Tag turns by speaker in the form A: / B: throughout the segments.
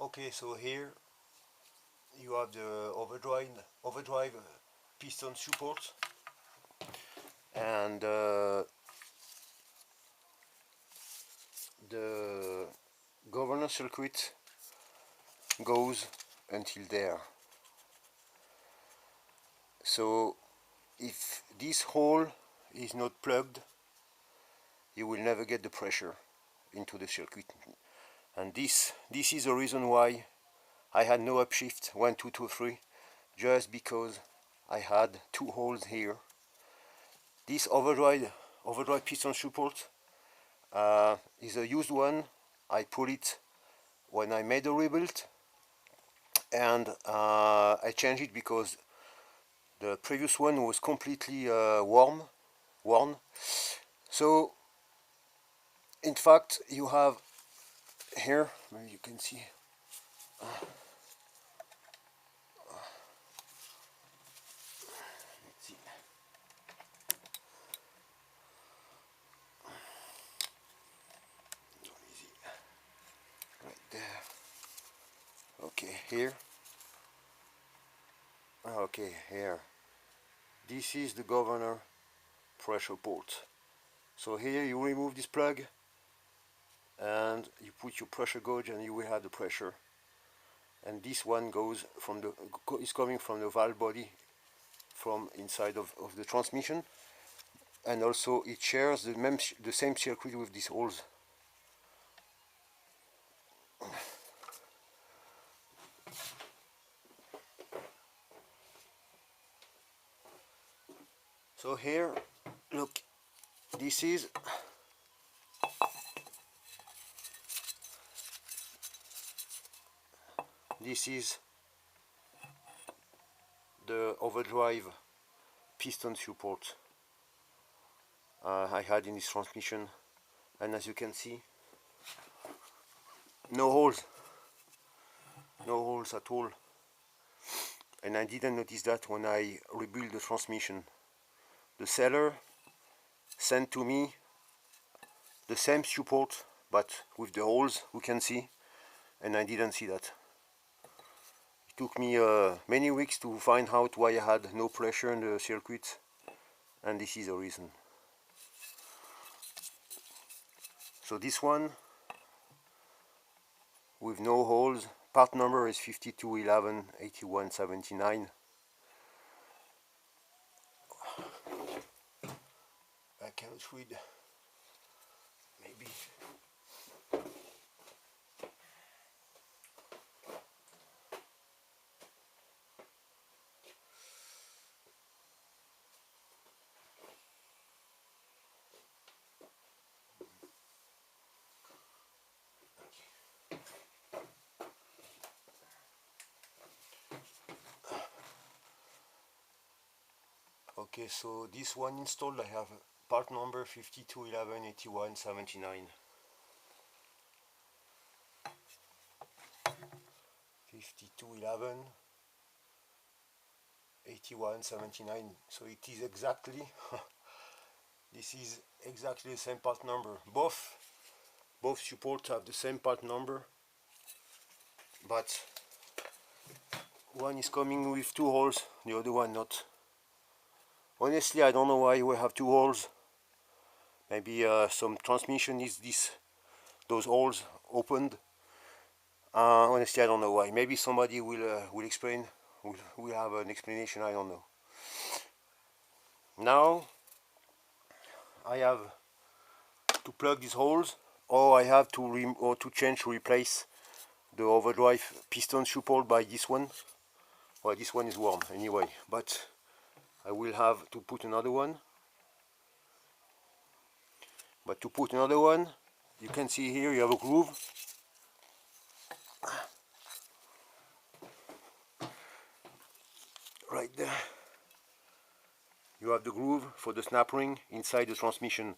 A: Okay, so here you have the overdrive piston support, and the governor circuit goes until there. So if this hole is not plugged, you will never get the pressure into the circuit. And this is the reason why I had no upshift 1, 2, 2, 3, just because I had two holes here. This overdrive piston support is a used one. I put it when I made the rebuild, and I changed it because the previous one was completely worn. So in fact you have here, maybe you can see, let's see. Not easy. Right there. Okay, here. Okay, here. This is the governor pressure port. So here you remove this plug and you put your pressure gauge and you will have the pressure. And this one goes from is coming from the valve body from inside of the transmission, and also it shares the same circuit with these holes. So here, look, this is the overdrive piston support I had in this transmission, and as you can see, no holes at all. And I didn't notice that when I rebuilt the transmission. The seller sent to me the same support but with the holes we can see, and I didn't see that. It took me many weeks to find out why I had no pressure in the circuit, and this is the reason. So this one with no holes, part number is 5211 8179. I cannot read, maybe. Okay, so this one installed, I have part number 5211 8179. 5211 8179. So it is exactly this is exactly the same part number. Both supports have the same part number, but one is coming with two holes, the other one not. Honestly, I don't know why we have two holes. Maybe some transmission needs those holes opened. Honestly, I don't know why. Maybe somebody will explain. Will have an explanation. I don't know. Now I have to plug these holes, or I have to replace the overdrive piston support by this one. Well, this one is warm anyway, but I will have to put another one. But to put another one, you can see here you have a groove. Right there. You have the groove for the snap ring inside the transmission.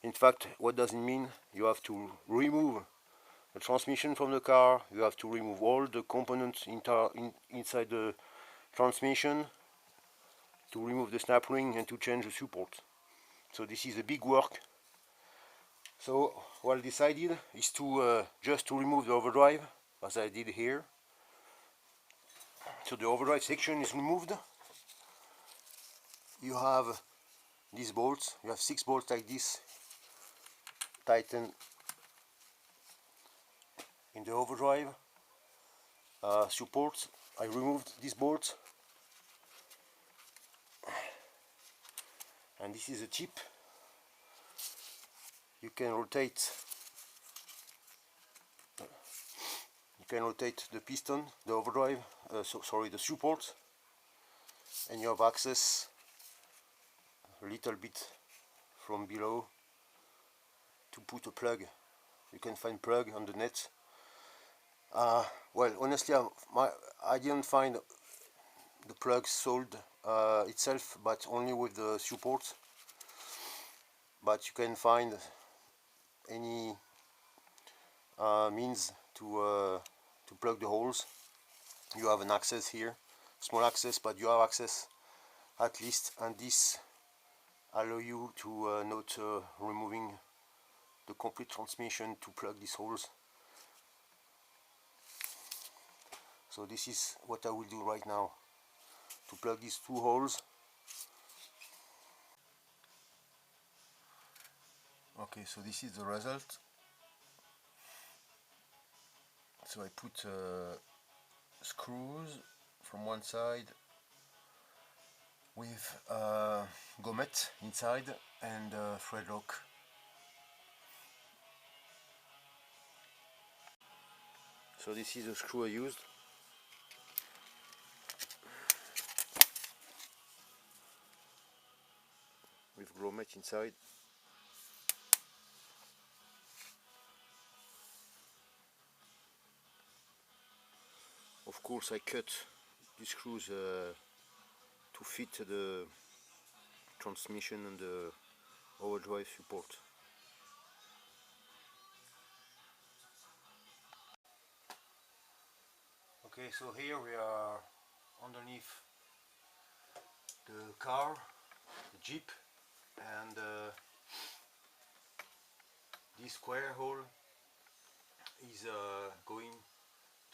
A: In fact, what does it mean? You have to remove the transmission from the car, you have to remove all the components inside the transmission to remove the snap ring and to change the support. So this is a big work. So what I decided is to just to remove the overdrive as I did here. So the overdrive section is removed. You have these bolts, you have 6 bolts like this, tightened in the overdrive support. I removed these bolts, and this is a tip. You can rotate the piston, the overdrive, the support, and you have access a little bit from below to put a plug. You can find plug on the net. Well, honestly, I didn't find the plug sold itself, but only with the support. But you can find any means to plug the holes. You have an access here, small access, but you have access at least, and this allow you to not removing the complete transmission to plug these holes. So this is what I will do right now, to plug these 2 holes. Okay, so this is the result. So I put screws from one side with gommet inside and thread lock. So this is the screw I used. With grommet inside. Of course I cut these screws to fit the transmission and the overdrive support. Okay, so here we are underneath the car, the Jeep, and this square hole is going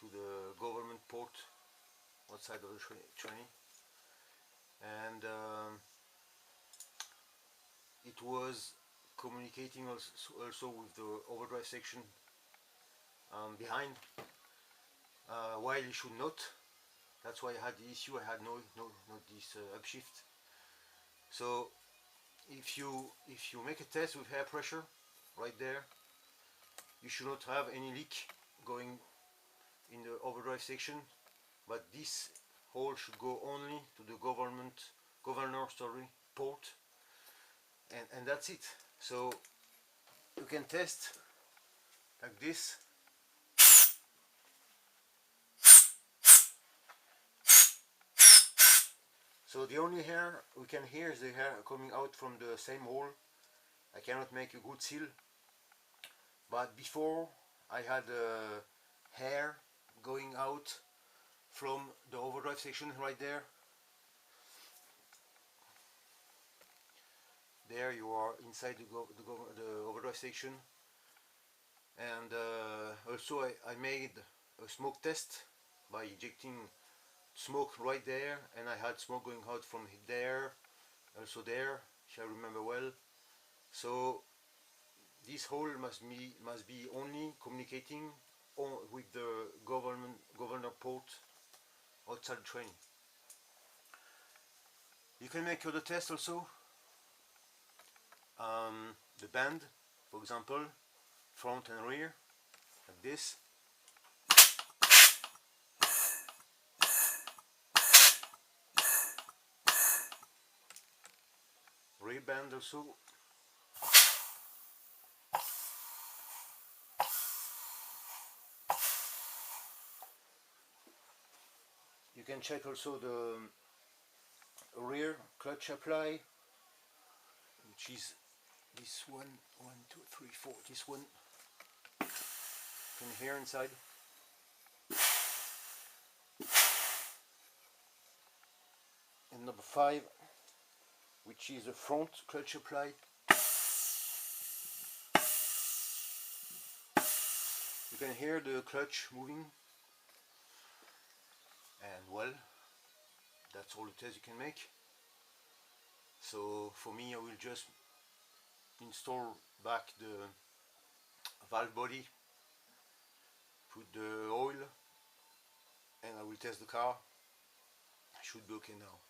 A: to the government port outside of the train, and it was communicating also with the overdrive section behind, while it should not. That's why I had the issue. I had not this upshift. So if you make a test with air pressure right there, you should not have any leak going in the overdrive section, but this hole should go only to the governor port, and that's it. So you can test like this. So the only air we can hear is the air coming out from the same hole. I cannot make a good seal, but before I had air going out from the overdrive section right there. There you are inside the overdrive section, and also I made a smoke test by ejecting smoke right there, and I had smoke going out from there, also there, if I remember well. So this hole must be only communicating with the governor port outside the train. You can make other tests also. The band, for example, front and rear, like this. Rear band also. You can check also the rear clutch apply, which is this one, 1, 2, 3, 4, this one, from here inside. And number 5, which is the front clutch apply. You can hear the clutch moving And well, that's all the test you can make. So for me, I will just install back the valve body, put the oil, and I will test the car. I should be okay now.